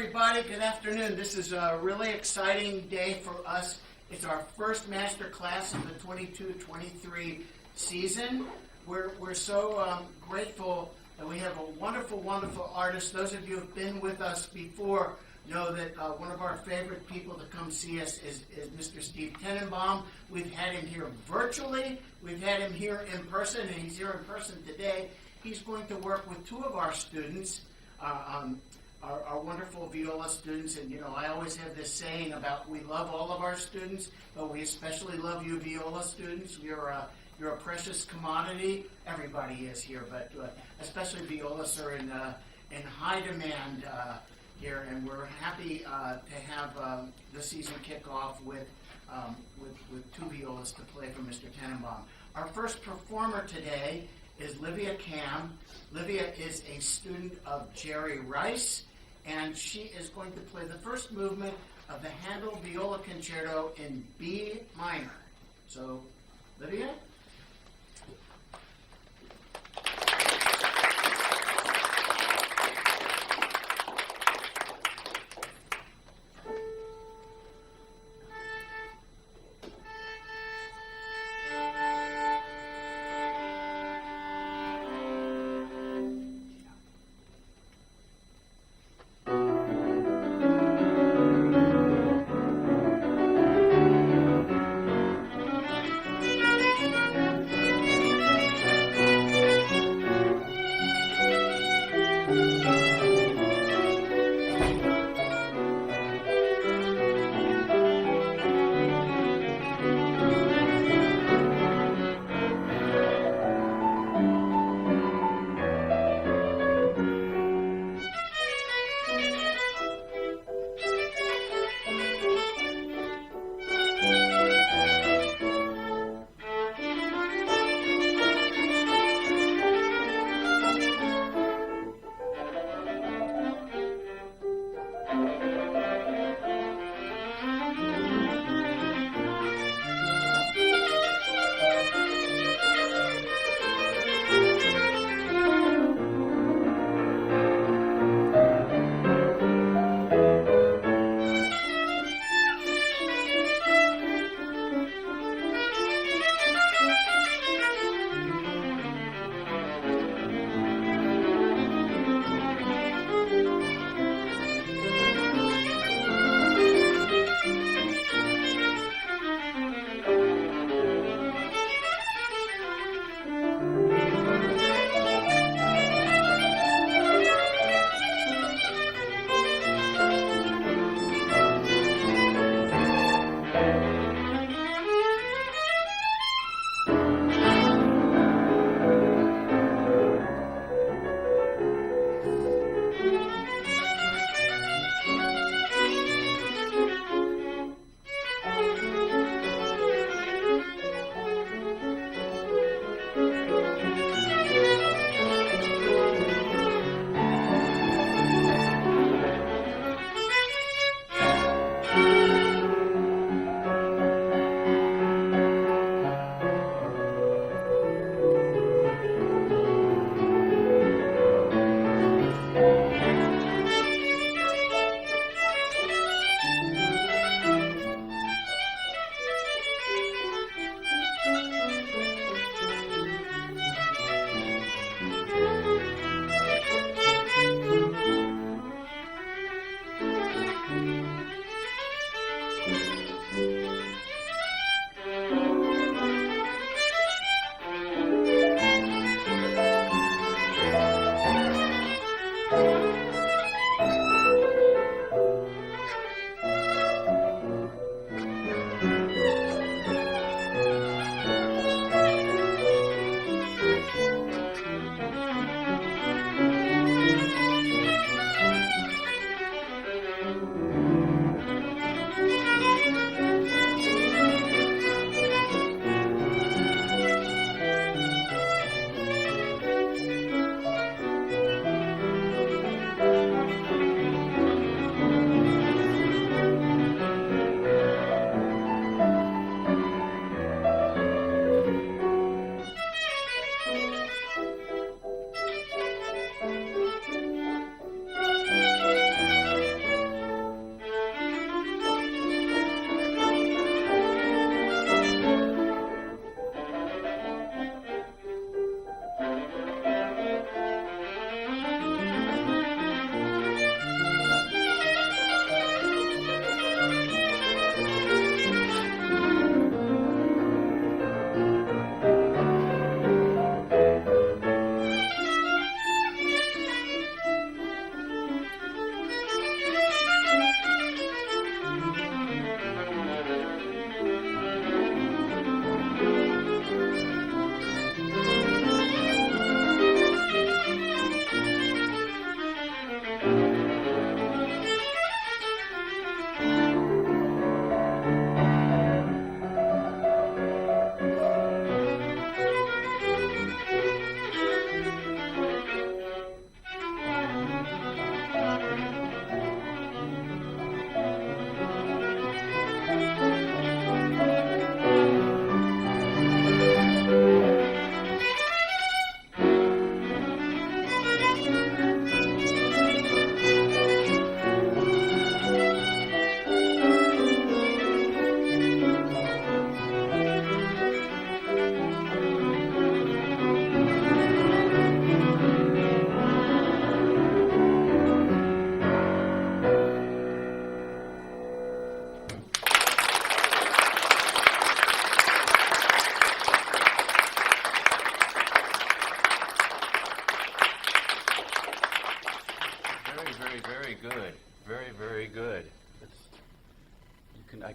everybody. Good afternoon. This is a really exciting day for us. It's our first master class of the 22-23 season. We're so grateful that we have a wonderful, wonderful artist. Those of you who have been with us before know that one of our favorite people to come see us is Mr. Steven Tenenbom. We've had him here virtually. We've had him here in person, and he's here in person today. He's going to work with two of our students, our wonderful viola students. And, you know, I always have this saying about we love all of our students, but we especially love you viola students. You're a precious commodity. Everybody is here, but especially violas are in high demand here, and we're happy to have the season kick off with two violas to play for Mr. Tenenbom. Our first performer today is Livia Cam. Livia is a student of Jerry Rice, and she is going to play the first movement of the Handel Viola Concerto in B minor. So, Livia?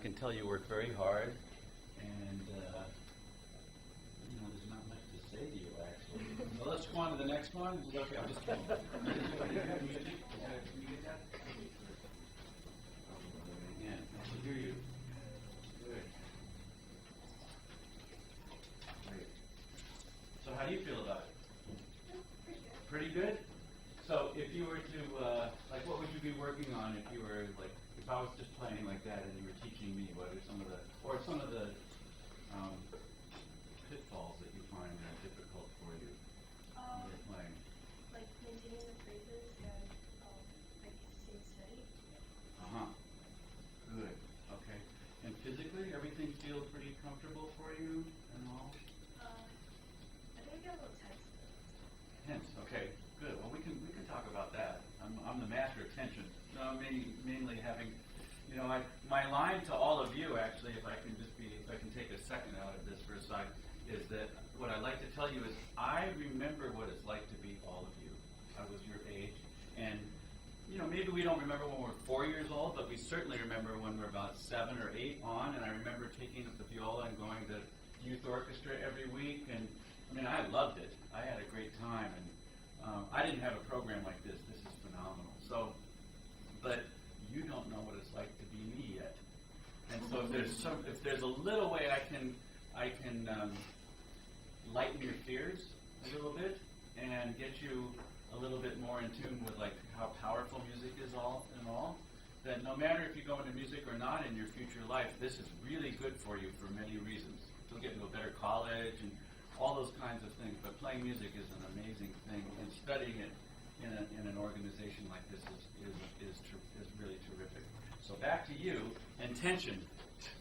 can tell you work very hard, and there's not much to say to you actually. So let's go on to the next one. Okay, I'm just kidding. Can you get that? Yeah, I can hear you. Good. Great. So how do you feel about it? Pretty good? So if you were to, what would you be working on if you were, if I was just playing like that and you were teaching me, what are some of the pitfalls that you find difficult for you when you're playing? Like maintaining the phrases and staying steady. Good. Okay. And physically, everything feel pretty comfortable for you and all? I think I get a little tense. Tense. Okay. Good. Well, we can talk about that. I'm the master of tension. Mainly having, my line to all of you actually, if I can take a second out of this for a sec, is that what I like to tell you is I remember what it's like to be all of you. I was your age, and maybe we don't remember when we're 4 years old, but we certainly remember when we're about 7 or 8 on. And I remember taking up the viola and going to youth orchestra every week, and I loved it. I had a great time, and I didn't have a program like this. This is phenomenal. So, but you don't know what it's like to be me yet. And so if there's a little way I can lighten your fears a little bit and get you a little bit more in tune with how powerful music is then no matter if you go into music or not in your future life, this is really good for you for many reasons. You'll get into a better college and all those kinds of things, but playing music is an amazing thing, and studying it in an organization like this is really terrific. So back to you and tension.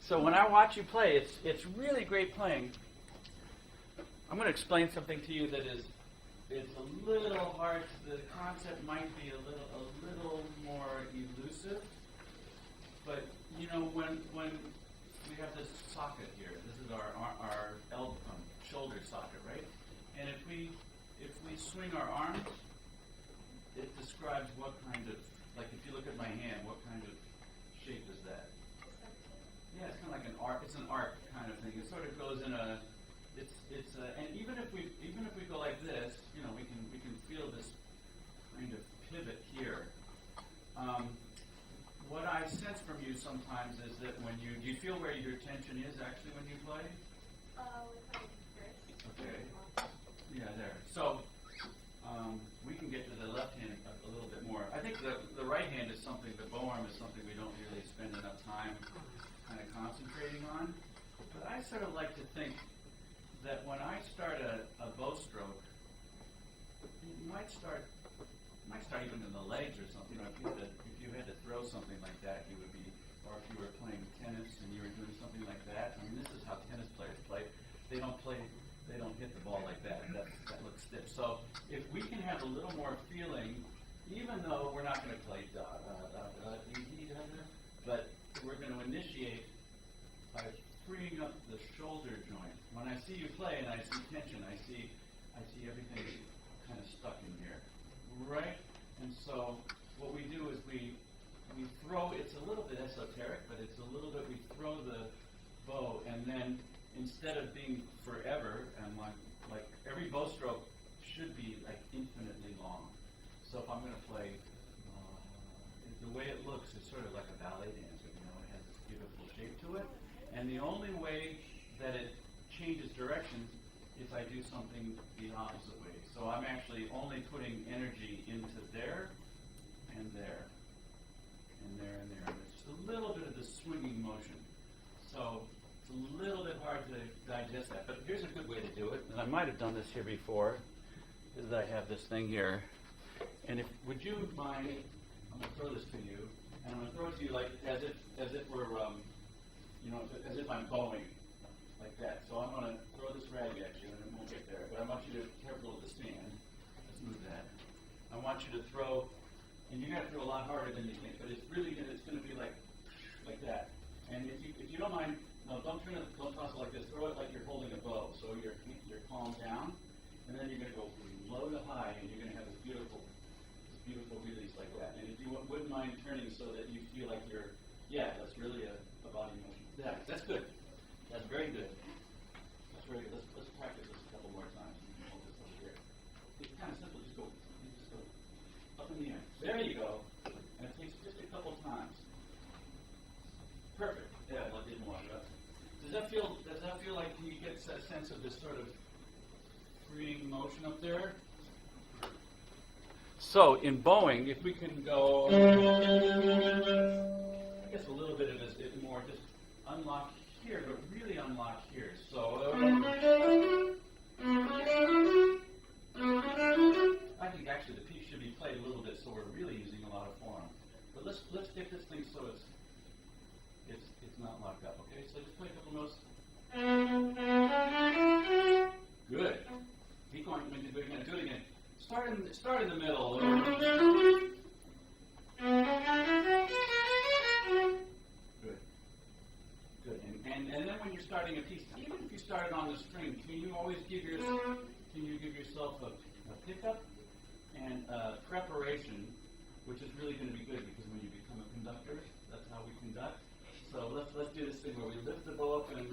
So when I watch you play, it's really great playing. I'm going to explain something to you that it's a little hard. The concept might be a little more elusive, but when we have this socket here, this is our shoulder socket, right? And if we swing our arms, it describes what kind of, if you look at my hand, what kind of shape is that? Yeah, it's kind of like an arc. It's an arc kind of thing. It sort of goes in a. And even if we go like this, we can feel this kind of pivot here. What I sense from you sometimes is that do you feel where your tension is actually when you play? With my wrist. Okay. Yeah, there. So we can get to the left hand a little bit more. I think the right hand is something, the bow arm is something we don't really spend enough time kind of concentrating on. But I sort of like to think that when I start a bow stroke, it might start even in the legs or something. If you had to throw something like that, you would be, or if you were playing tennis and you were doing something like that. This is how tennis players play. They don't hit the ball like that. That looks stiff. So if we can have a little more feeling, even though we're not going to play da da da da dee da da, but we're going to initiate by freeing up the shoulder joint. When I see you play and I see tension, I see everything kind of stuck in here, right? And so what we do is we throw. It's a little bit esoteric, but it's a little bit. We throw the bow, and then instead of being forever and like every bow stroke should be infinitely long. So if I'm going to play, the way it looks is sort of like a ballet dancer. It has this beautiful shape to it. And the only way that it changes direction is I do something the opposite way. So I'm actually only putting energy into there and there and there and there. And it's just a little bit of the swinging motion. So it's a little bit hard to digest that. But here's a good way to do it. And I might have done this here before, is I have this thing here. And would you mind, I'm going to throw this to you, and I'm going to throw it to you as if we're as if I'm bowing, like that. So I'm going to throw this rag at you, and it won't get there. But I want you to be careful of the stand. Let's move that. I want you to throw, and you're going to throw a lot harder than you think. But it's going to be like that. And if you don't mind, no, don't toss it like this. Throw it like you're holding a bow. So your palm down, and then you're going to go from low to high, and you're going to have this beautiful release like that. And if you wouldn't mind turning so that you feel like that's really a body motion. a sense of this sort of freeing motion up there. So in bowing, if we can go, I guess a little bit of it more just unlock here, but really unlock here. So I think actually the piece should be played a little bit, so we're really using a lot of form. But let's get this thing so it's not locked up. Okay, so just play a couple notes. Good. Keep going. We're going to do it again. Start in the middle. Good. Good. And then when you're starting a piece, even if you started on the string, can you give yourself a pickup and preparation, which is really going to be good because when you become a conductor, that's how we conduct. So let's do this thing where we lift the bow up and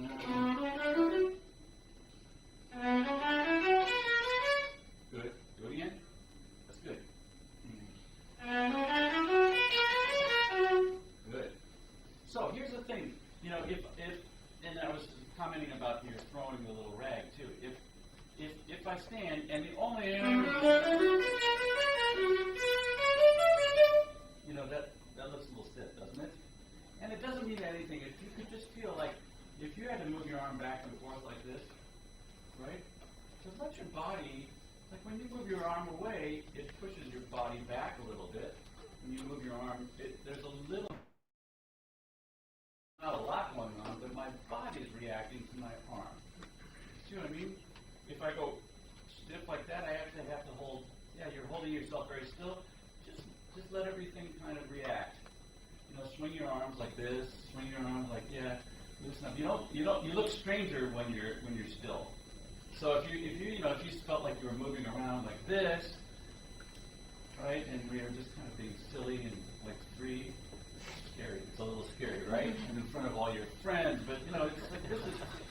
good. Do it again. That's good. Good. So here's the thing. You know, if and I was commenting about your throwing the little rag too. If I stand and the only you know that looks a little stiff, doesn't it? And it doesn't mean anything. If you could just feel like if you had to move your arm back and forth like this, right? Just let your body, like when you move your arm away, it pushes your body back a little bit. When you move your arm, there's a little, not a lot going on, but my body's reacting to my arm. See what I mean? If I go stiff like that, I actually have to hold, you're holding yourself very still. Just let everything kind of react. You know, swing your arms like this, swing your arms like, loosen up. You look stranger when you're still. So if you felt like you were moving around like this, right, and we are just kind of being silly and like free, scary. It's a little scary, right? And in front of all your friends, but it's like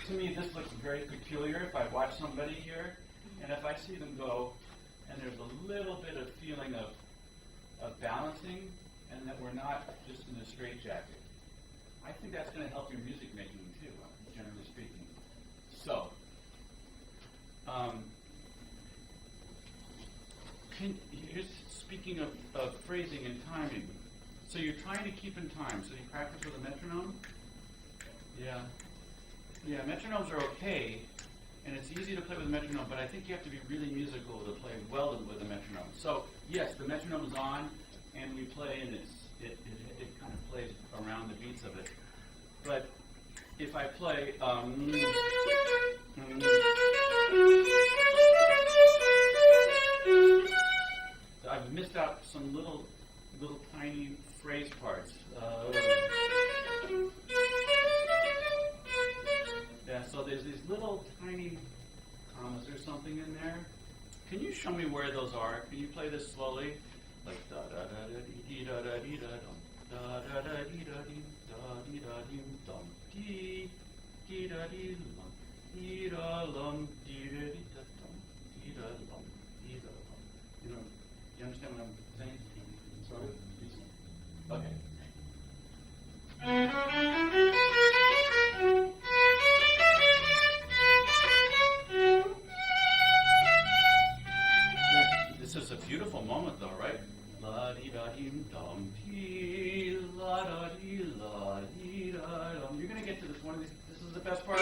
to me this looks very peculiar if I watch somebody here, and if I see them go, and there's a little bit of feeling of balancing, and that we're not just in a straitjacket. I think that's going to help your music making too, generally speaking. So, speaking of phrasing and timing, so you're trying to keep in time. So you practice with a metronome? Yeah, metronomes are okay, and it's easy to play with a metronome, but I think you have to be really musical to play well with a metronome. So, yes, the metronome is on, and we play, and it kind of plays around the beats of it. But if I play, I've missed out some little tiny phrase parts. So there's these little tiny commas or something in there. Can you show me where those are? Can you play this slowly? Like da da da da dee da da dee da dum da da da dee da dee da dee da dee dum dee dee da dee lum dee da lum dee da dee da dum dee da lum dee da lum. You understand what I'm saying? Sort of. Okay. This is a beautiful moment, though, right? La di da dim dum dee la da dee la dee da dum. You're gonna get to this one of these. This is the best part.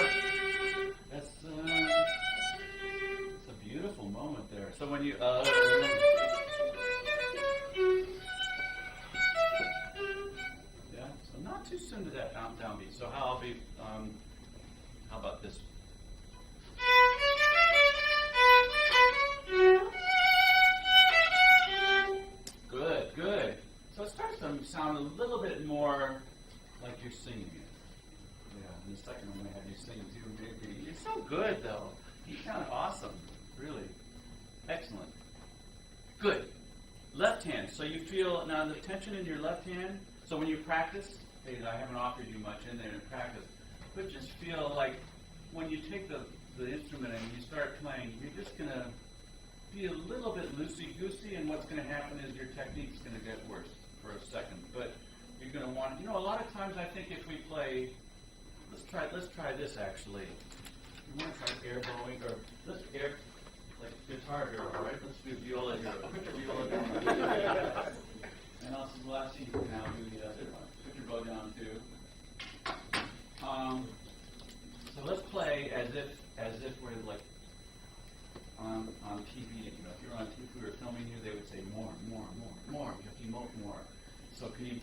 That's it's a beautiful moment there. So when you so not too soon to that downbeat. So how about this? Good. So it starts to sound a little bit more like you're singing it. Yeah, in the second I'm going to have you sing too. Maybe. You're so good, though. You sound awesome. Really. Excellent. Good. Left hand. So you feel, now the tension in your left hand. So when you practice, hey, I haven't offered you much in there to practice, but just feel like when you take the instrument and you start playing, you're just going to be a little bit loosey-goosey, and what's going to happen is your technique's going to get worse for a second. But you're going to want, a lot of times I think if we play, let's try this actually. You want to try air bowing, or let's air, like guitar hero, right? Let's do viola hero. Put your viola down. And also, we'll see you can now do the other one. Put your bow down too. So let's play as if we're like on TV. You know, if you're on TV, if we were filming you, they would say more. You have to emote more. So can you?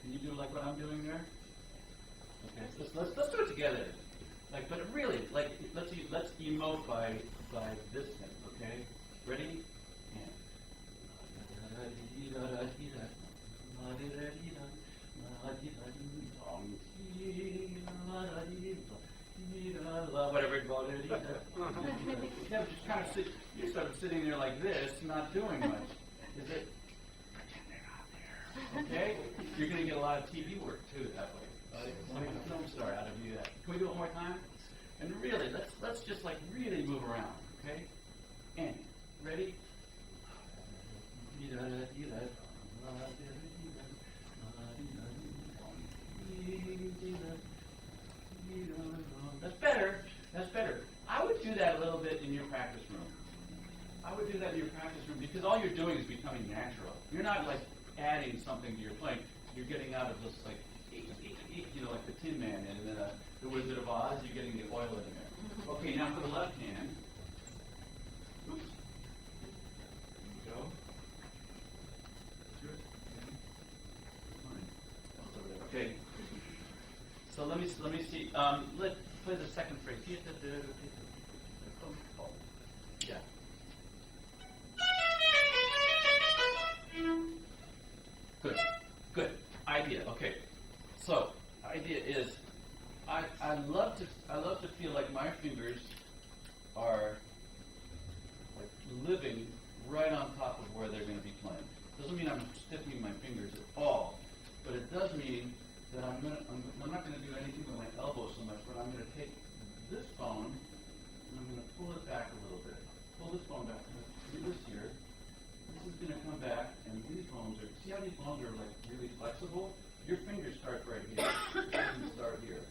Can you do like what I'm doing there? Okay, let's do it together. Like, but really, like, let's emote by this thing. Okay, ready? Whatever it's called. Yeah, just kind of sit. You're sort of sitting there like this, not doing much. Is it? Okay, you're going to get a lot of TV work too that way. We'll make a film star out of you. That. Can we do it one more time? And really, let's just like really move around. Okay, and ready? That's better. That's better. I would do that a little bit in your practice room. I would do that in your practice room because all you're doing is becoming natural. You're not like adding something to your playing. You're getting out of this like, you know, like the Tin Man and the Wizard of Oz. You're getting the oil in there. Okay, now for the left hand. Oops. There you go. Okay. So let me see. Let's play the second phrase. Yeah. Good. Idea. Okay. So idea is, I love to feel like my fingers are like living right on top of where they're going to be playing. Doesn't mean I'm stiffening my fingers at all, but it does mean that I'm not going to do anything with my elbow so much, but I'm going to take this bone and I'm going to pull it back a little bit. Pull this bone back. I'm going to do this here. This is going to come back, and these bones are. See how these bones are like really flexible? Your fingers start right here. You start here.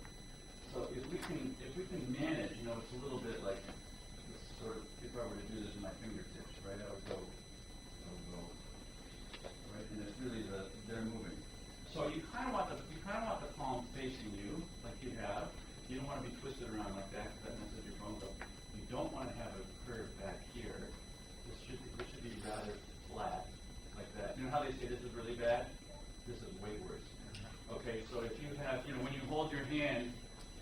So if we can manage, you know, it's a little bit like this sort of. If I were to do this in my fingertips, right? I would go, right, and it's really they're moving. So you kind of want the palm facing you, like you have. You don't want to be twisted around like that, because that messes your bones up. You don't want to have a curve back here. This should be rather flat, like that. You know how they say this is really bad? This is way worse. Okay, so if you have, you know, when you hold your hand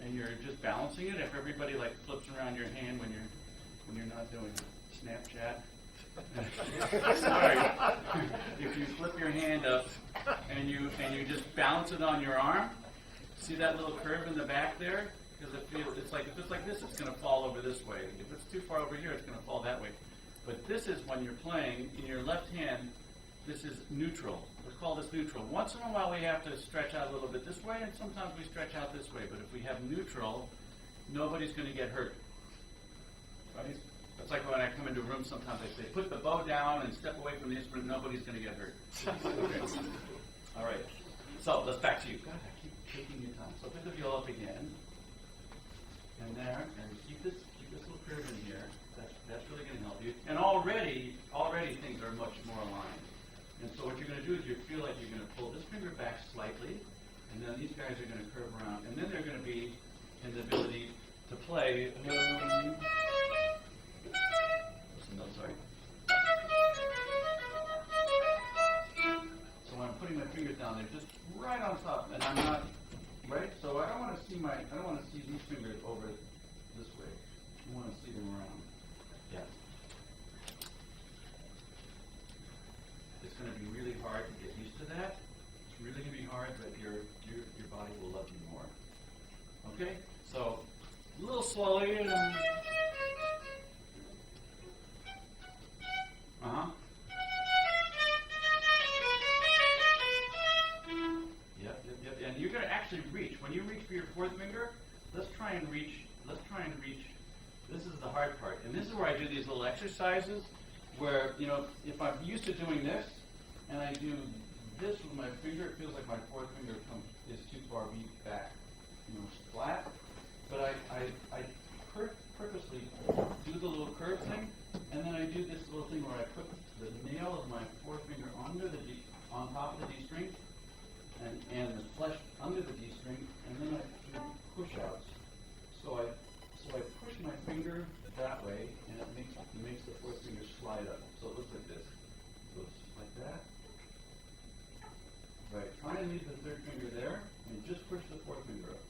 and you're just balancing it, if everybody like flips around your hand when you're not doing Snapchat. Sorry. If you flip your hand up and you just balance it on your arm, see that little curve in the back there? Because it's like if it's like this, it's going to fall over this way. If it's too far over here, it's going to fall that way. But this is when you're playing in your left hand. This is neutral. Let's call this neutral. Once in a while, we have to stretch out a little bit this way, and sometimes we stretch out this way. But if we have neutral, nobody's going to get hurt. Right? It's like when I come into a room, sometimes I say, put the bow down and step away from the instrument. Nobody's going to get hurt. Okay. All right. So let's back to you. God, I keep taking your time. So pick the viola up again. And there. And keep this little curve in here. That's really going to help you. And already things are much more aligned. And so what you're going to do is you feel like you're going to pull this finger back slightly. And then these guys are going to curve around. And then they're going to be in the ability to play. No, sorry. So when I'm putting my fingers down, they're just right on top, and I'm not right. So I don't want to see these fingers over this way. I want to see them around. Yeah. It's going to be really hard to get used to that. It's really going to be hard, but your body will love you more. Okay. So a little slowly. Yep. And you're going to actually reach. When you reach for your fourth finger, let's try and reach. This is the hard part. And this is where I do these little exercises where, you know, if I'm used to doing this and I do this with my finger, it feels like my fourth finger is too far back, flat. But I purposely do the little curve thing, and then I do this little thing where I put the nail of my fourth finger on top of the D string, and the flesh under the D string, and then I do push outs. So I push my finger that way, and it makes the fourth finger slide up. So it looks like this. So it's like that. Right. Try and leave the third finger there, and just push the fourth finger up.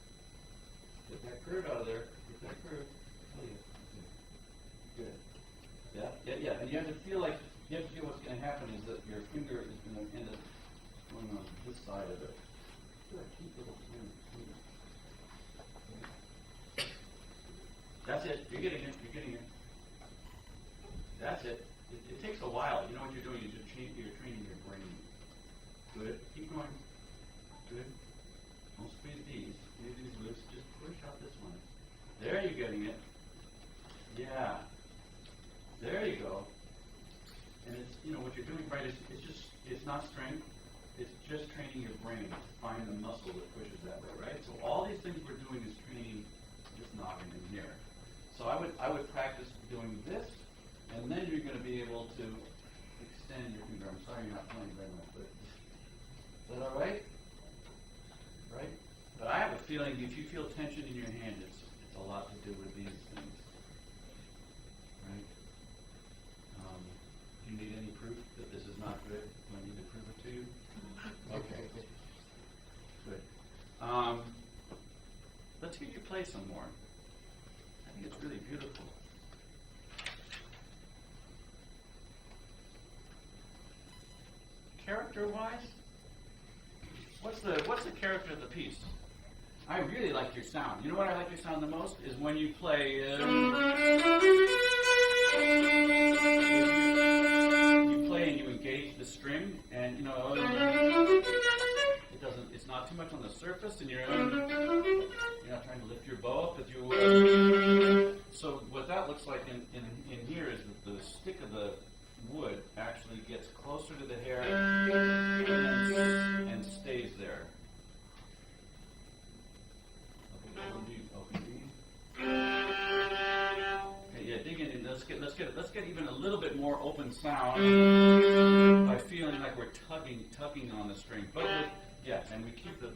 Get that curve out of there. Get that curve. Oh, yeah. Good. Yeah. And you have to feel what's going to happen is that your finger is going to end up going on this side of it. Good. Keep little finger. That's it. You're getting it. That's it. It takes a while. You know what you're doing is you're training your brain. Good. Keep going. Good. Don't squeeze these. Squeeze these loose. Just push out this one. There you're getting it. Yeah. There you go. And it's, what you're doing, right, it's not strength. It's just training your brain to find the muscle that pushes that way, right? So all these things we're doing is training this noggin in here. So I would practice doing this, and then you're going to be able to extend your finger. I'm sorry you're not playing very much, but is that all right? Right? But I have a feeling if you feel tension in your hand, it's a lot to do with these things. Right? Do you need any proof that this is not good? Do I need to prove it to you? Okay. Good. Let's hear you play some more. I think it's really beautiful. Character-wise, what's the character of the piece? I really like your sound. You know what I like your sound the most is when you play. You play and you engage the string, and it's not too much on the surface, and you're not trying to lift your bow up, but you. So what that looks like in here is that the stick of the wood actually gets closer to the hair and stays there. Okay, yeah, dig in and let's get even a little bit more open sound by feeling like we're tugging on the string. But and we keep the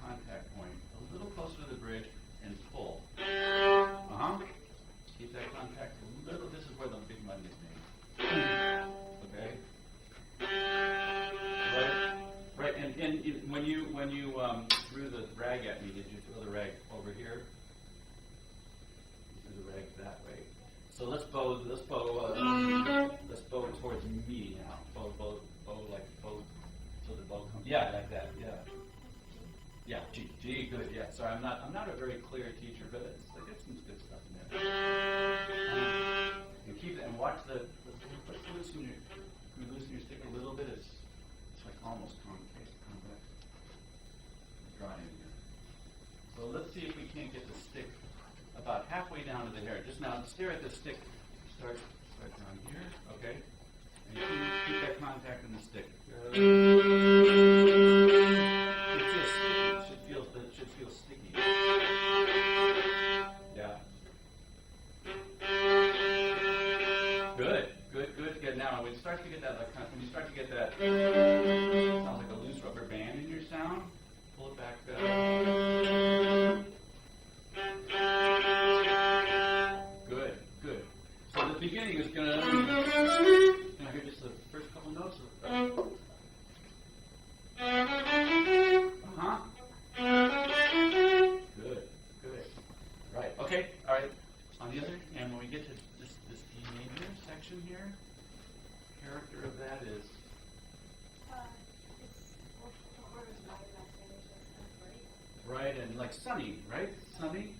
contact point a little closer to the bridge and pull. Keep that contact a little. This is where the big money is made. Okay. Right. And when you threw the rag at me, did you throw the rag over here? You threw the rag that way. So let's bow towards me now. Bow so the bow comes. Yeah, like that. Yeah. G. Good. Yeah. Sorry, I'm not a very clear teacher, but I get some good stuff in there. And keep it and watch the. Loosen your stick a little bit. It's like almost convex. Dry in here. So let's see if we can't get the stick about halfway down to the hair. Just now, stare at the stick. Start down here. Okay. And keep that contact in the stick. It should feel sticky. Yeah. Good. Now, when you start to get that, sounds like a loose rubber band in your sound. Pull it back. Good. So the beginning is gonna hear just the first couple notes of. Good. Right. Okay. All right. On the other hand, when we get to this D major section here, character of that is. It's the chord is right, left, Right, and like sunny, right? Sunny.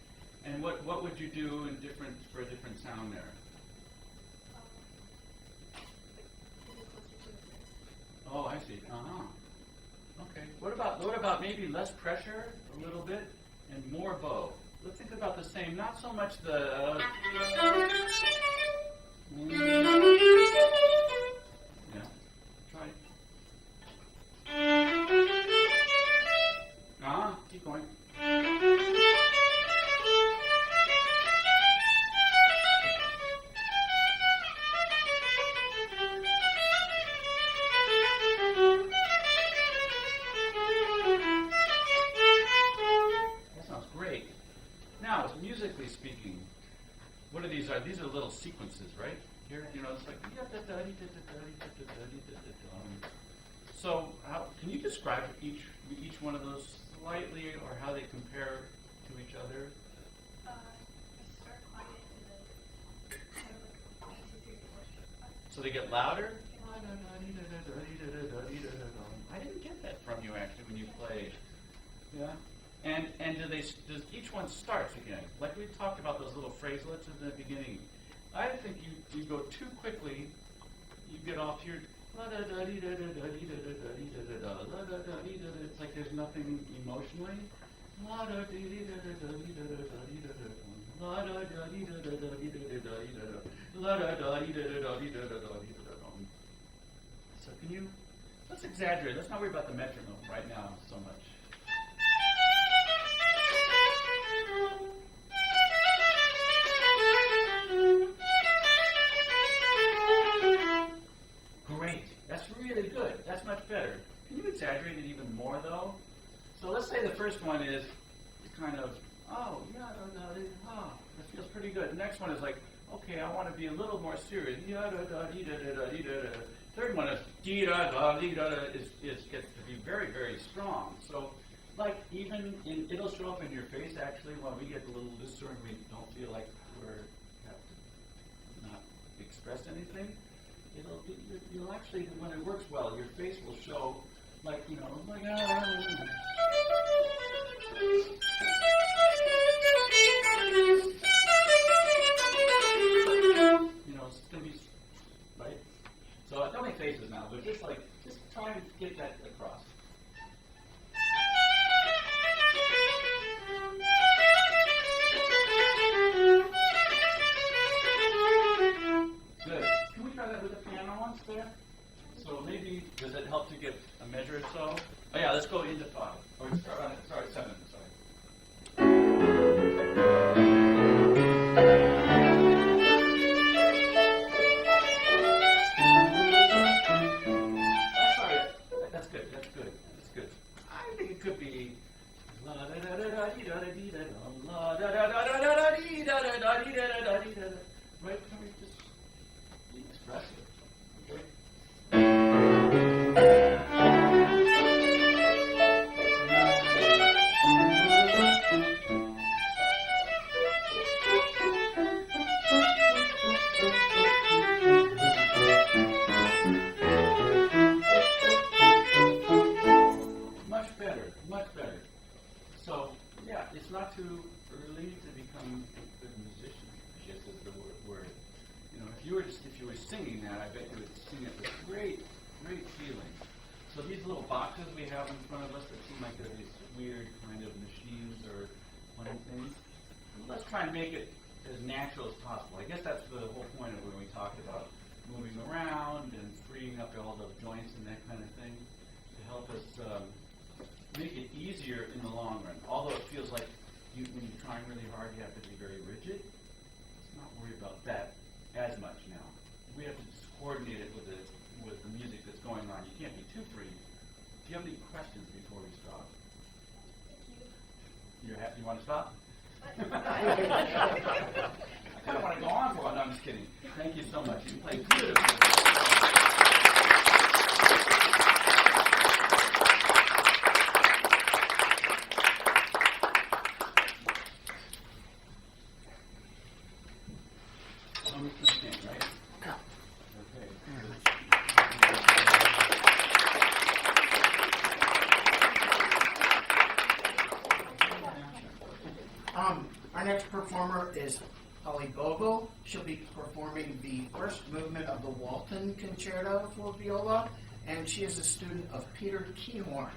And what would you do for a different sound there? Oh, I see. Okay. What about maybe less pressure a little bit and more bow? Let's think about the same. Not so much the. Yeah. Try. one of these are little sequences, right? Here, it's like. So, can you describe each one of those slightly, or how they compare to each other? I start quiet and then kind of like 1, 2, 3, 4. So they get louder? I didn't get that from you actually when you played. Yeah. And does each one starts again? Like we talked about those little phraselets in the beginning. I think you go too quickly. You get off your. It's like there's nothing emotionally. So let's exaggerate. Let's not worry about the metronome right now so much. Great. That's really good. That's much better. Can you exaggerate it even more, though? So let's say the first one is kind of, that feels pretty good. The next one is like, okay, I want to be a little more serious. Third one is gets to be very, very strong. So, like, even it'll show up in your face, actually, when we get a little looser and we don't feel like we have to not express anything. You'll actually, when it works well, your face will show, like, like, it's going to be, right? So don't make faces now, but just try to get that across. Good. Can we try that with the piano once there? So maybe, does it help to get a measure or so? Oh yeah, let's go into 5. Or sorry, 7, sorry. That's good. I think it could be la da da da da dee da da dee da la da da da da da dee da da da dee da da dee da. Right? Can we just be expressive? Okay. Much better. So, yeah, it's not too early to become a good musician, I guess is the word. If you were singing that, I bet you would sing it with great feeling. So these little boxes we have in front of us that seem like they're these weird kind of machines or playing things, let's try and make it as natural as possible. I guess that's the whole point of when we talked about moving around and freeing up all the joints and that kind of thing to help us make it easier in the long run. Although it feels like when you're trying really hard, you have to be very rigid. Let's not worry about that as much now. We have to just coordinate it with the music that's going on. You can't be too free. Do you have any questions before we stop? You're happy? You want to stop? I kind of want to go on for a while. No, I'm just kidding. Thank you so much. You played beautifully. Our next performer is Bogle. She'll be performing the first movement of the Walton Concerto for viola, and she is a student of Peter Keyhorn.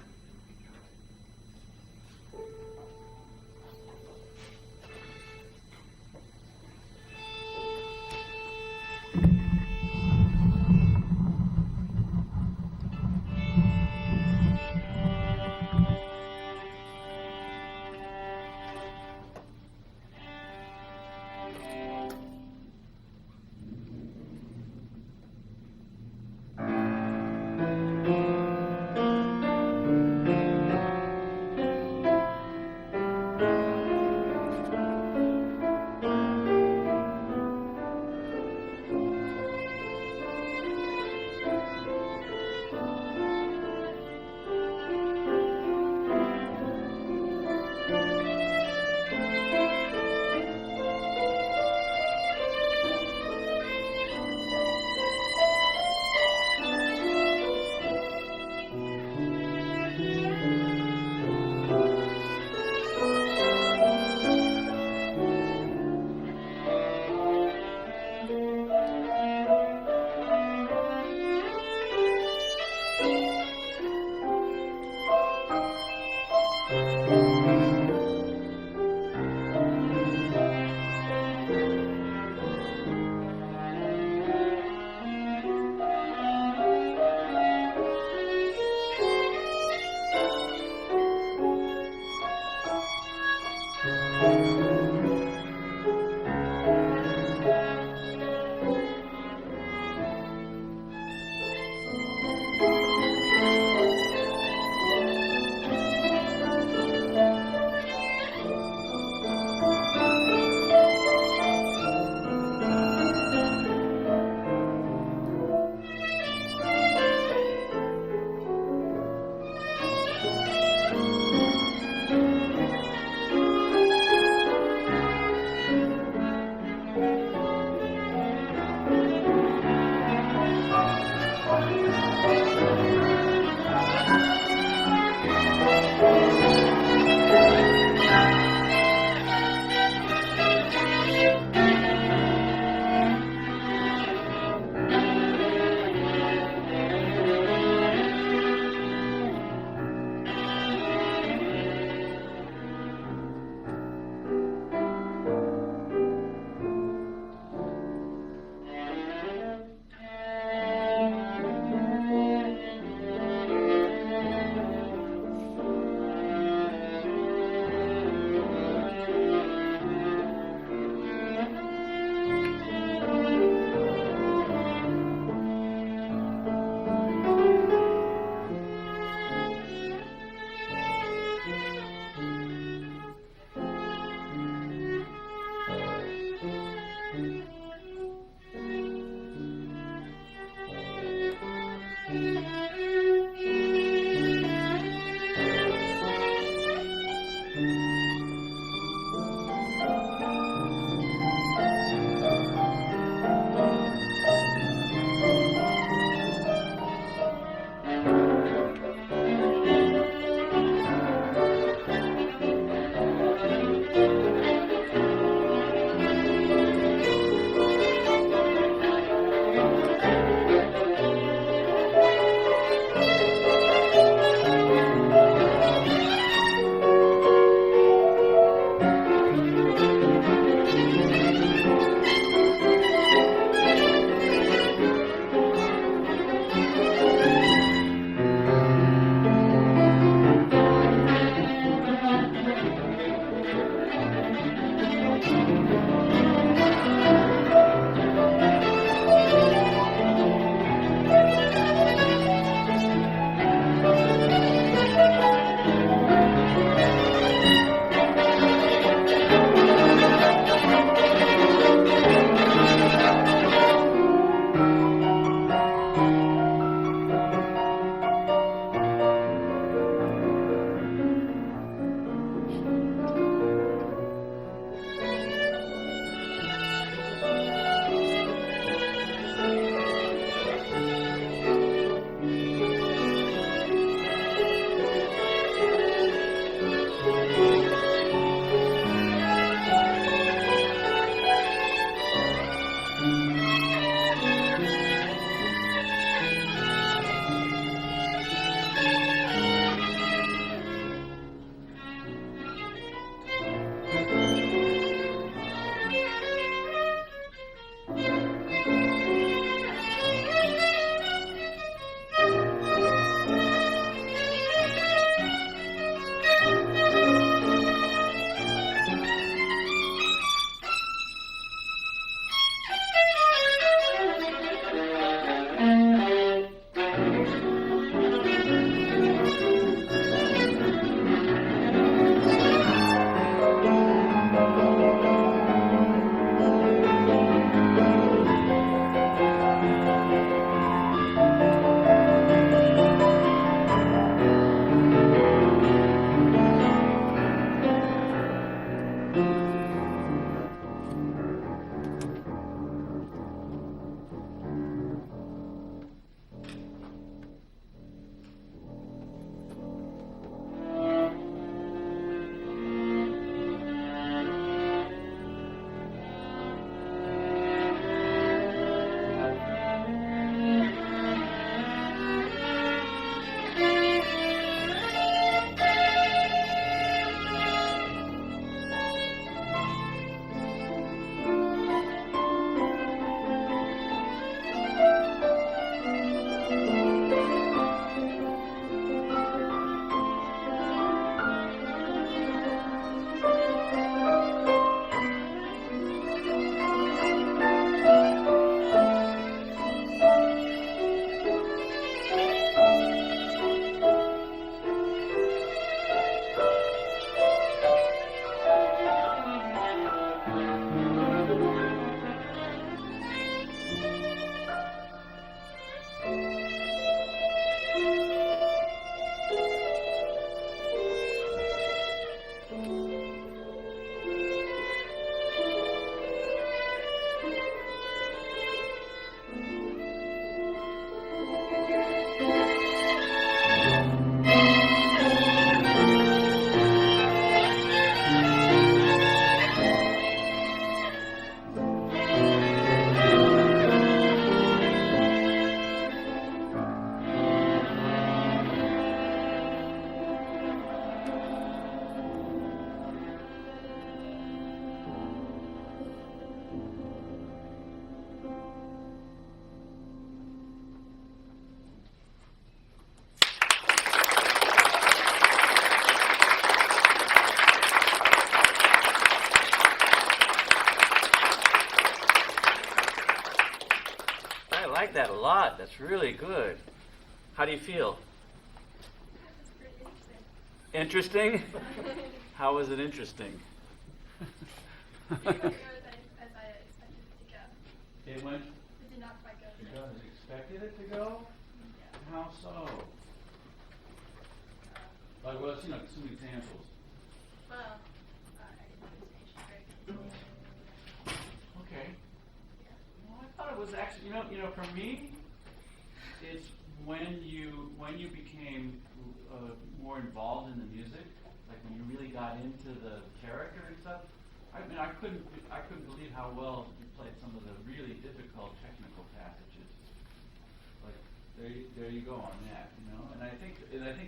lot. That's really good. How do you feel? It's pretty interesting. Interesting? How was it interesting? It didn't go as I expected it to go. It went It did not quite go. as you expected it to go? Yeah. How so? Like, well, some examples. Well, I didn't do stage very Okay. Yeah. Well, I thought it was actually, for me, it's when you became more involved in the music, like when you really got into the character and stuff. I mean, I couldn't believe how well you played some of the really difficult technical passages. Like there you go on that, And I think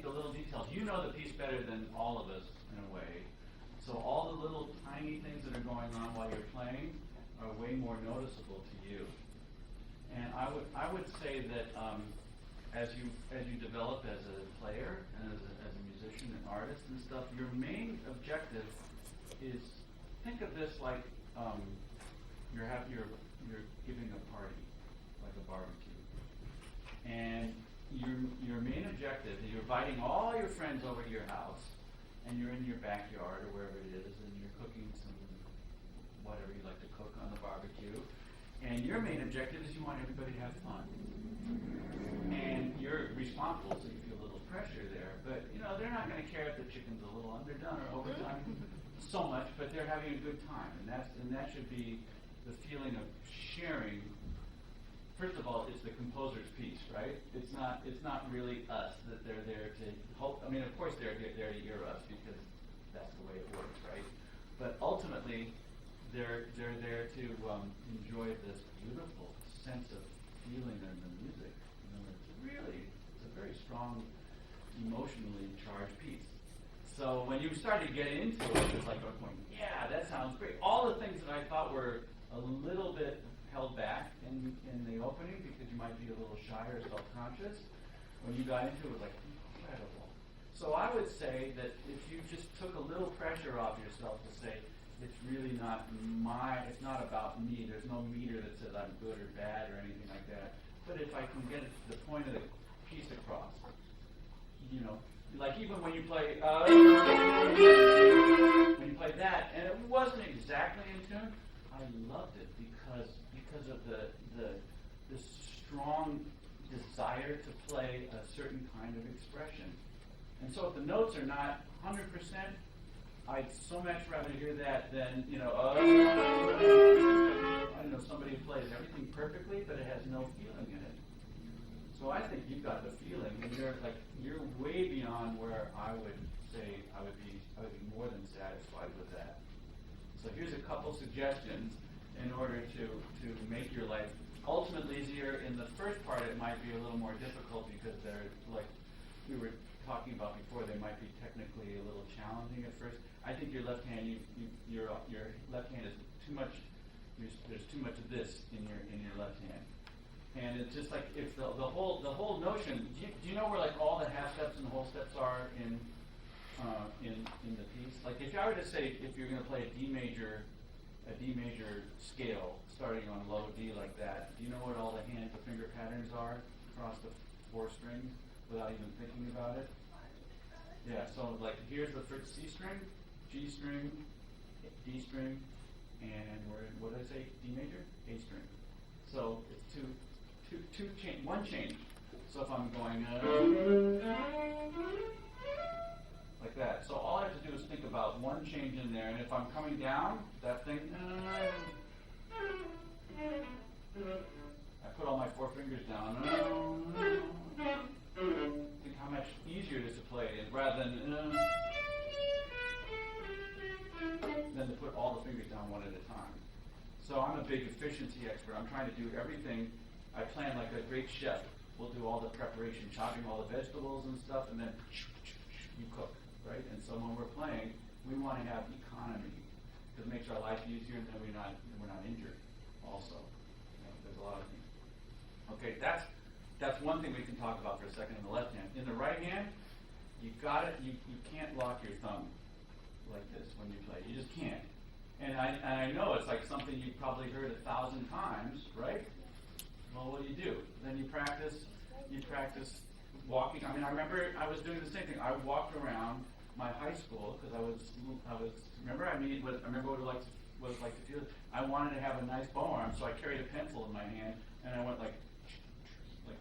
the little details. You know the piece better than all of us in a way. So all the little tiny things that are going on while you're playing are way more noticeable to you. And I would say that as you develop as a player and as a musician and artist and stuff, your main objective is, think of this like you're giving a party, like a barbecue, and your main objective is you're inviting all your friends over to your house, and you're in your backyard or wherever it is, and you're cooking some whatever you like to cook on the barbecue, and your main objective is you want everybody to have fun, and you're responsible, so you feel a little pressure there, but they're not going to care if the chicken's a little underdone or overdone so much, but they're having a good time, and that should be the feeling of sharing. First of all, it's the composer's piece, right? It's not really us that they're there to help. I mean, of course they're there to hear us because that's the way it works, right? But ultimately, they're there to enjoy this beautiful sense of feeling in the music. It's a very strong, emotionally charged piece. So when you start to get into it, it's like going, yeah, that sounds great. All the things that I thought were a little bit held back in the opening because you might be a little shy or self-conscious, when you got into it, it was like incredible. So I would say that if you just took a little pressure off yourself to say, it's really not it's not about me, there's no meter that says I'm good or bad or anything like that, but if I can get it to the point of the piece across, like even when you play that, and it wasn't exactly in tune, I loved it because of the strong desire to play a certain kind of expression. And so if the notes are not 100%, I'd so much rather hear that than, I don't know, somebody who plays everything perfectly, but it has no feeling in it. So I think you've got the feeling, and you're way beyond where I would say I would be more than satisfied with that. So here's a couple suggestions in order to make your life ultimately easier. In the first part, it might be a little more difficult because they're, like we were talking about before, they might be technically a little challenging at first. I think your left hand, your left hand is too much. There's too much of this in your left hand, and it's just like if the whole notion. Do you know where like all the half steps and the whole steps are in the piece? Like if I were to say if you're going to play a D major scale starting on low D like that, do you know what all the finger patterns are across the 4 strings without even thinking about it? Yeah, so like here's the first C string, G string, D string, and what did I say? D major, A string. So it's one change. So if I'm going like that, so all I have to do is think about one change in there, and if I'm coming down, that thing, I put all my 4 fingers down. Think how much easier it is to play, and rather than to put all the fingers down one at a time. So I'm a big efficiency expert. I'm trying to do everything. I plan like a great chef. We'll do all the preparation, chopping all the vegetables and stuff, and then you cook, right? And so when we're playing, we want to have economy because it makes our life easier, and then we're not injured. Also, there's a lot of things. Okay, that's one thing we can talk about for a second in the left hand. In the right hand, you can't lock your thumb like this when you play. You just can't. And I know it's like something you've probably heard 1,000 times, right? Well, what do? Then you practice walking. I mean, I remember I was doing the same thing. I walked around my high school because I was, remember, I remember what it was like to feel. I wanted to have a nice bow arm, so I carried a pencil in my hand, and I went like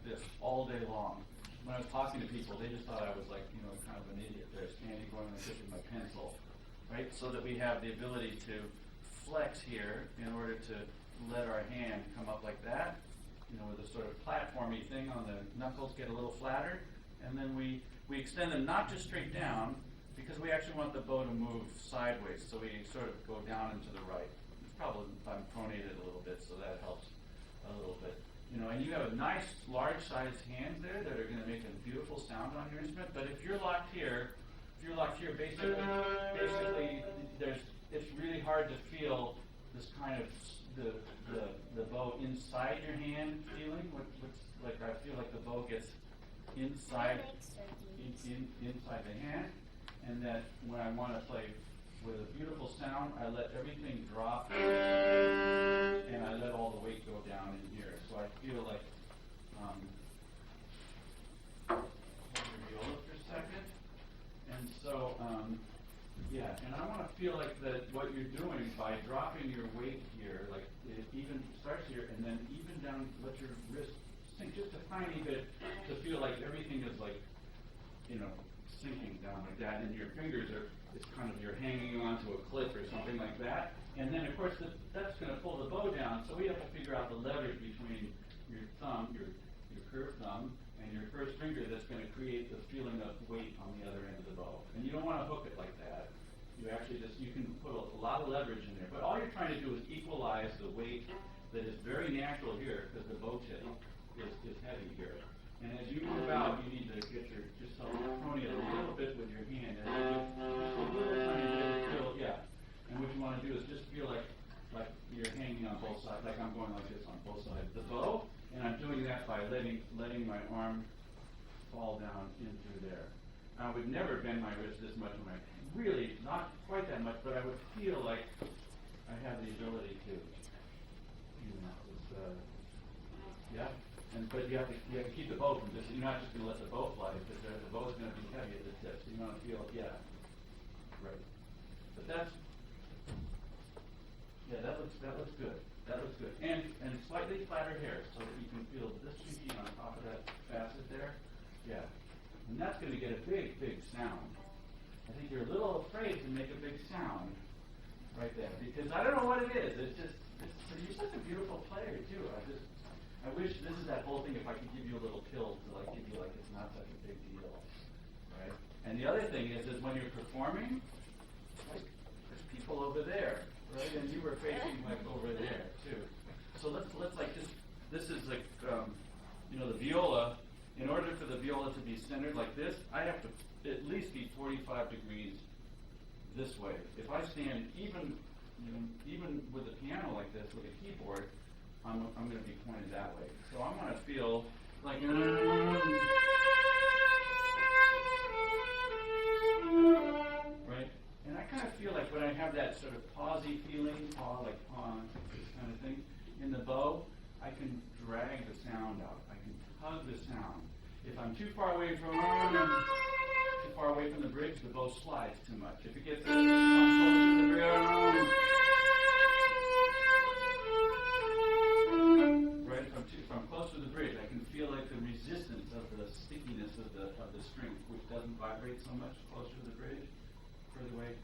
this all day long. When I was talking to people, they just thought I was like, kind of an idiot there, standing going like this with my pencil, right? So that we have the ability to flex here in order to let our hand come up like that, with a sort of platformy thing on the knuckles, get a little flatter, and then we extend them not just straight down, because we actually want the bow to move sideways, so we sort of go down and to the right. It's probably, I'm pronated a little bit, so that helps a little bit. And you have a nice, large-sized hands there that are going to make a beautiful sound on your instrument. But if you're locked here, basically, it's really hard to feel this kind of the bow inside your hand feeling. Like I feel like the bow gets inside the hand, and that when I want to play with a beautiful sound, I let everything drop, and I let all the weight go down in here. So I feel like, hold your viola for a second. And so, and I want to feel like that what you're doing by dropping your weight here, like it even starts here, and then even down, let your wrist sink just a tiny bit to feel like everything is like, sinking down like that, and your fingers it's kind of, you're hanging onto a cliff or something like that. And then, of course, that's going to pull the bow down, so we have to figure out the leverage between your thumb, your curved thumb, and your first finger that's going to create the feeling of weight on the other end of the bow. And you don't want to hook it like that. You actually you can put a lot of leverage in there. But all you're trying to do is equalize the weight that is very natural here, because the bow tip is heavy here. And as you move out, you need to get yourself pronated a little bit with your hand. And just a little tiny bit feel, And what you want to do is just feel like you're hanging on both sides, like I'm going like this on both sides of the bow, and I'm doing that by letting my arm fall down in through there. I would never bend my wrist this much when I really, not quite that much, but I would feel like I have the ability to, but you have to keep the bow from this. You're not just going to let the bow fly, because the bow is going to be heavy at the tip, so you want to feel, right. But that looks good. That looks good. And slightly flatter hair, so that you can feel this chinky on top of that facet there. Yeah. And that's going to get a big, big sound. I think you're a little afraid to make a big sound right there, because I don't know what it is. You're such a beautiful player too. I wish this is that whole thing. If I could give you a little pill to give you it's not such a big deal, right? And the other thing is when you're performing, there's people over there, right? And you were facing over there too. So let's this is the viola. In order for the viola to be centered like this, I have to at least be 45 degrees this way. If I stand even with a piano like this, with a keyboard, I'm going to be pointed that way. So I want to feel like, right? And I kind of feel like when I have that sort of pausey feeling, this kind of thing, in the bow, I can drag the sound out. I can hug the sound. If I'm too far away from the bridge, the bow slides too much. If it gets close to the bridge, if I'm close to the bridge, I can feel like the resistance of the stickiness of the string, which doesn't vibrate so much closer to the bridge. Further away,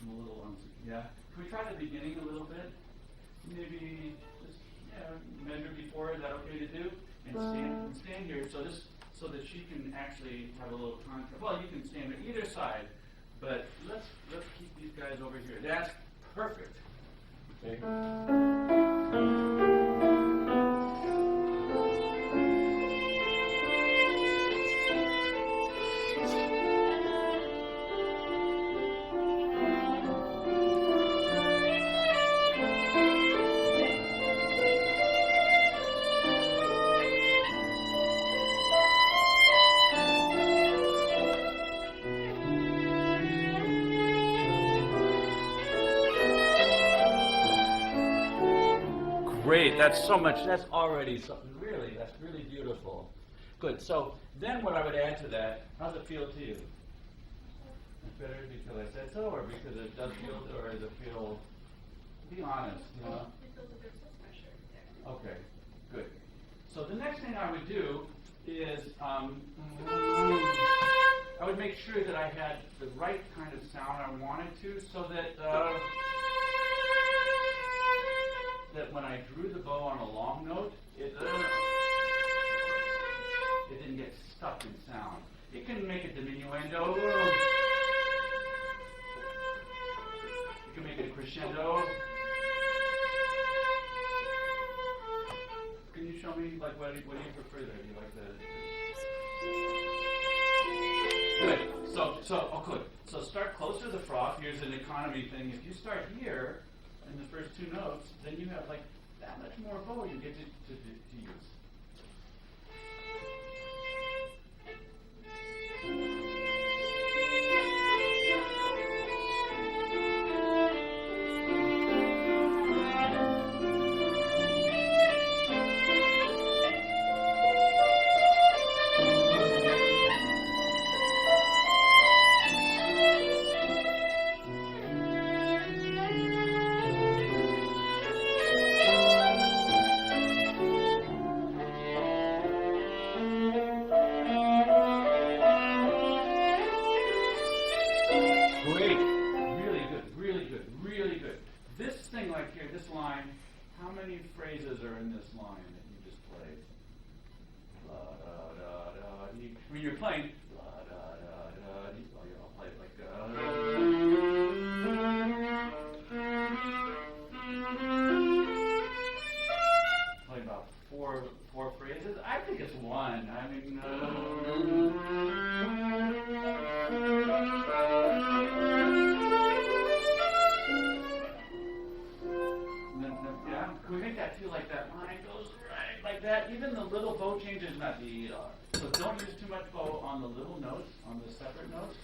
I'm a little Can we try the beginning a little bit? Maybe just measure before. Is that okay to do? And stand here so that she can actually have a little contrast. Well, you can stand on either side, but let's keep these guys over here. That's perfect. Okay. great. That's so much. That's already something. Really, that's really beautiful. Good. So then, what I would add to that? How's it feel to you? It's better because I said so, or because it does feel, or does it feel? Be honest. You know. It feels like there's less pressure there. Okay. Good. So the next thing I would do is I would make sure that I had the right kind of sound I wanted to, so that that when I drew the bow on a long note, it didn't get stuck in sound. It can make a diminuendo. You can make it a crescendo. Can you show me, like, what do you prefer there? Do you like the... Good. Oh, good. So start closer to the froth. Here's an economy thing. If you start here in the first two notes, then you have, like, that much more bow you get to use. So don't use too much bow on the little notes, on the separate notes.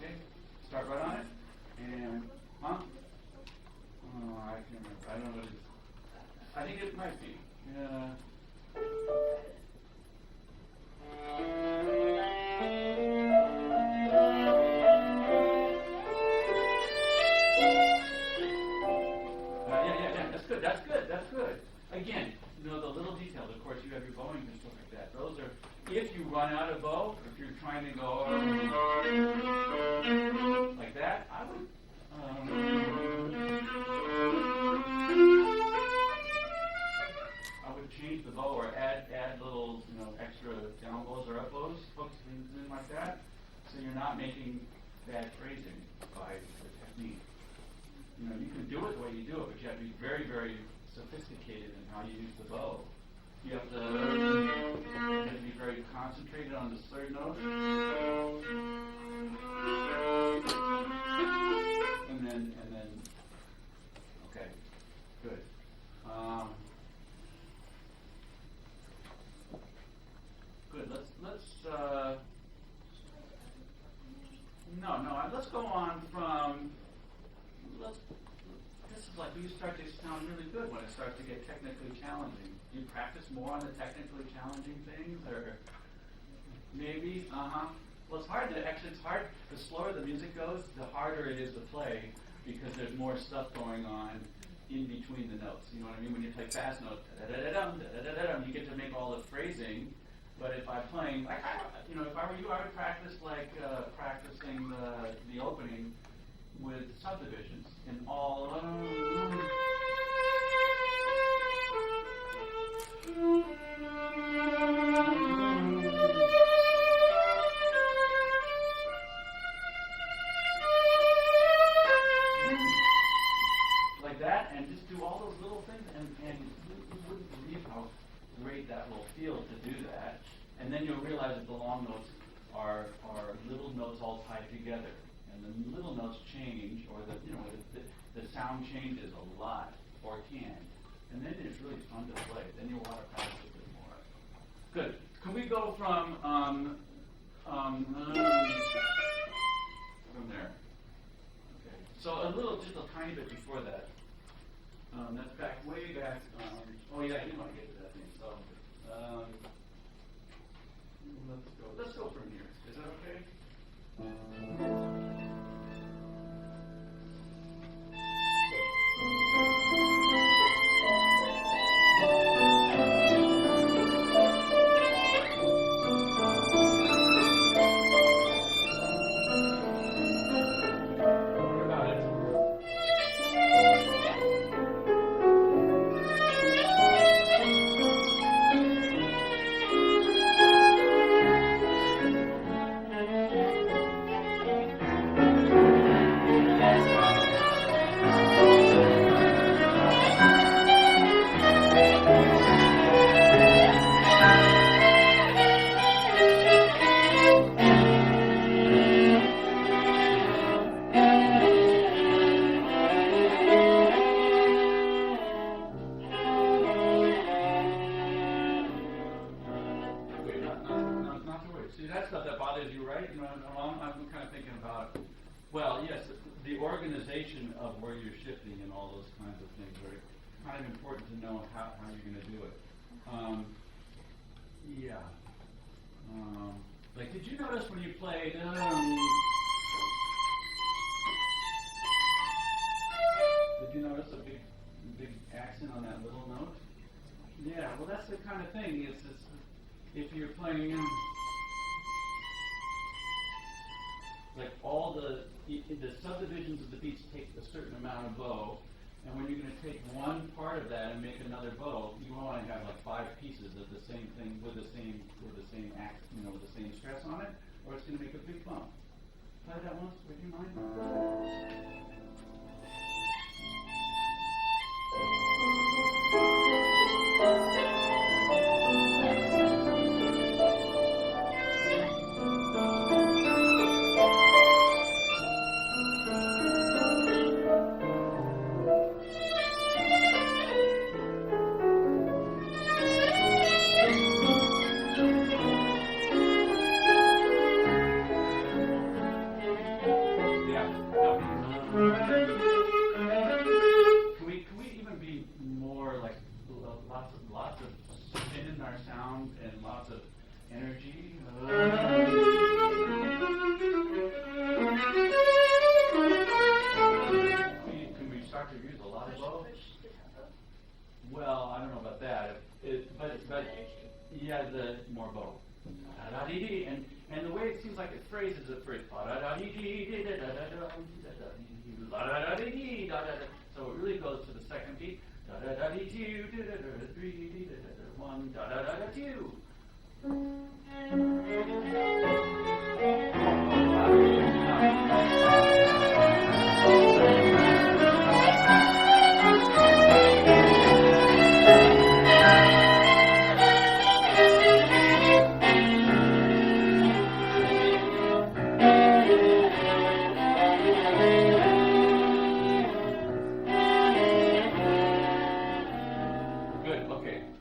Okay, start right on it. And, huh? Oh, I can't remember. I don't know what it is. I think it might be. Yeah. Yeah. That's good. Again, you know, the little details. Of course, you have your bowing and stuff like that. Those are, if you run out of bow, if you're trying to go like that, I would change the bow or add little, you know, extra down bows or up bows, hooks, things in like that, so you're not making bad phrasing by the technique. You know, you can do it the way you do it, but you have to be very, very sophisticated in how you use the bow. You have to be very concentrated on the third note. And then, okay, good. Good, let's go on from, this is like, you start to sound really good when it starts to get technically challenging. Do you practice more on the technically challenging things, or maybe? Well, it's hard. The slower the music goes, the harder it is to play, because there's more stuff going on in between the notes. You know what I mean? When you play fast notes, you get to make all the phrasing. But if I'm playing, like, if I were you, I would practice practicing the opening with subdivisions in all. Like that, and just do all those little things, and you wouldn't believe how great that will feel to do that. And then you'll realize that the long notes are little notes all tied together, and the little notes change, or the sound changes a lot, or can. And then it's really fun to play. Then you'll want to practice a bit more. Good. Can we go from there? Okay. So just a tiny bit before that. That's back, way back. Oh yeah, I didn't want to get to that thing. So let's go from here. Is that okay? What about it? Okay, not to worry. See, that stuff that bothers you, right? You know, I'm kind of thinking about, well, yes, the organization of where you're shifting and all those kinds of things are kind of important to know how you're going to do it. Yeah. Like, did you notice when you played? Did you notice a big accent on that little note? Yeah. Well, that's the kind of thing. It's if you're playing, like all the subdivisions of the beats take a certain amount of bow, and when you're going to take one part of that and make another bow, you want to have like 5 pieces of the same thing with the same act, with the same stress on it, or it's going to make a big bump. Try that once. Would you mind? Can we even be more like lots of spin in our sound and lots of energy? Can we start to use a lot of bow? Well, I don't know about that. But yeah, the more bow. And the way it seems like it phrases it first. So it really goes to the second beat. 1, 2.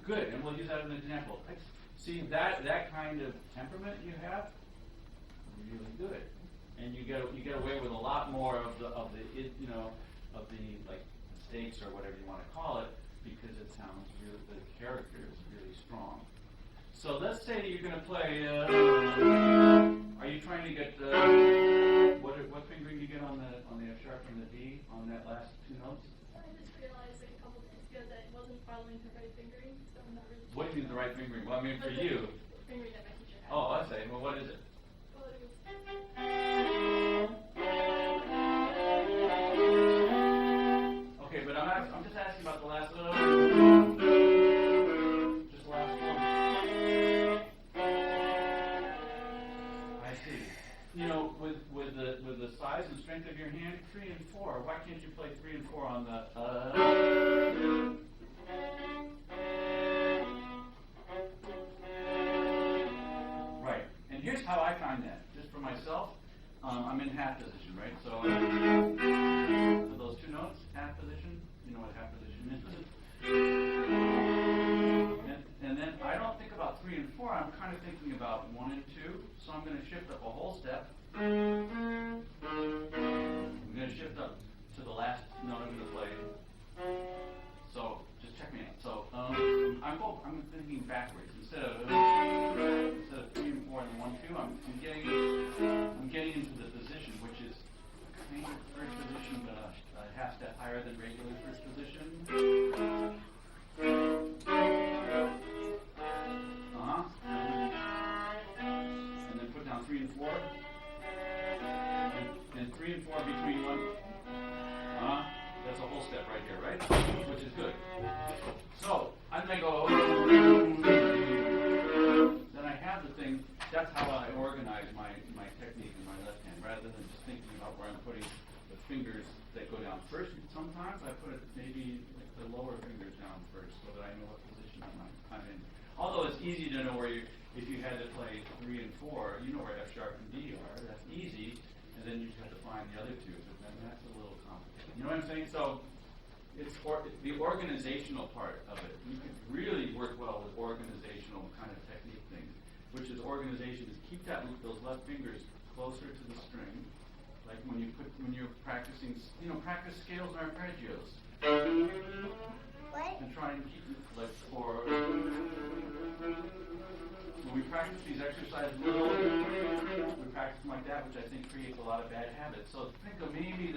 Good, and we'll use that as an example. See that kind of temperament you have, really good, and you get away with a lot more of the like mistakes or whatever you want to call it, because it sounds really, the character is really strong. So let's say you're going to play. Are you trying to get what fingering do you get on the F sharp and the D on that last 2 notes? I just realized like a couple minutes ago that I wasn't following the right fingering, so I'm not really. What do you mean the right fingering? Well, I mean for you. The fingering that my teacher had. Oh, I say. Well, what is it? Well, it was. Okay, but I'm just asking about the last. Just the last one. I see. With the size and strength of your hand, 3 and 4. Why can't you play 3 and 4 on the? Right. And here's how I find that. Just for myself, I'm in half position, right? So those 2 notes, half position. You know what half position is. And then I don't think about 3 and 4. I'm kind of thinking about 1 and 2. So I'm going to shift up a whole step. I'm going to shift up to the last note I'm going to play. do, I'm getting into the position, which is kind of first position, but a half step higher than regular first position. And then put down 3 and 4. And 3 and 4 between one. That's a whole step right here, right? Which is good. So I'm going to go. Then I have the thing. That's how I organize my technique in my left hand, rather than just thinking about where I'm putting the fingers that go down first. Sometimes I put maybe the lower fingers down first, so that I know what position I'm in. Although it's easy to know where if you had to play 3 and 4, you know where F sharp and D are. That's easy, and then you just have to find the other two. But then that's a little complicated. You know what I'm saying? So it's the organizational part of it. You can really work well with organizational kind of technique things, which is organization is keep those left fingers closer to the string, like when you're practicing, practice scales and arpeggios. What? And try and keep it like for when we practice these exercises, we practice them like that, which I think creates a lot of bad habits. So think of maybe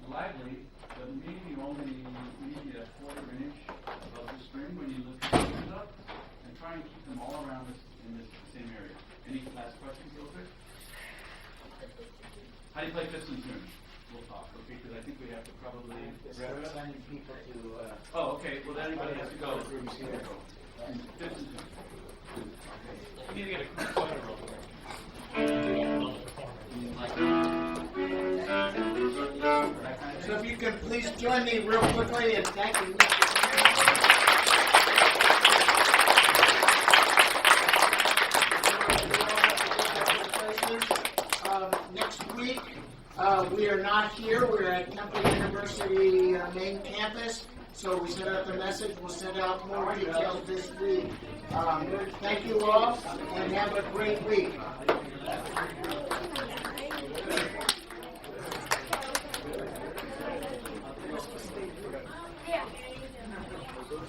lively, but maybe only maybe a quarter of an inch above the string when you lift your fingers up, and try and keep them all around in this same area. Any last questions real quick? How do you play fifths and tunes? We'll talk, okay, because I think we have to probably wrap it up. Sending people to Oh, okay, well then everybody has to go. Fifths and Fifths and tunes. Okay. You need to get a quick photo real quick. So if you could please join me real quickly and thank you. Next week, we are not here. We're at Temple University main campus. So we sent out the message. We'll send out more details this week. Thank you all, and have a great week.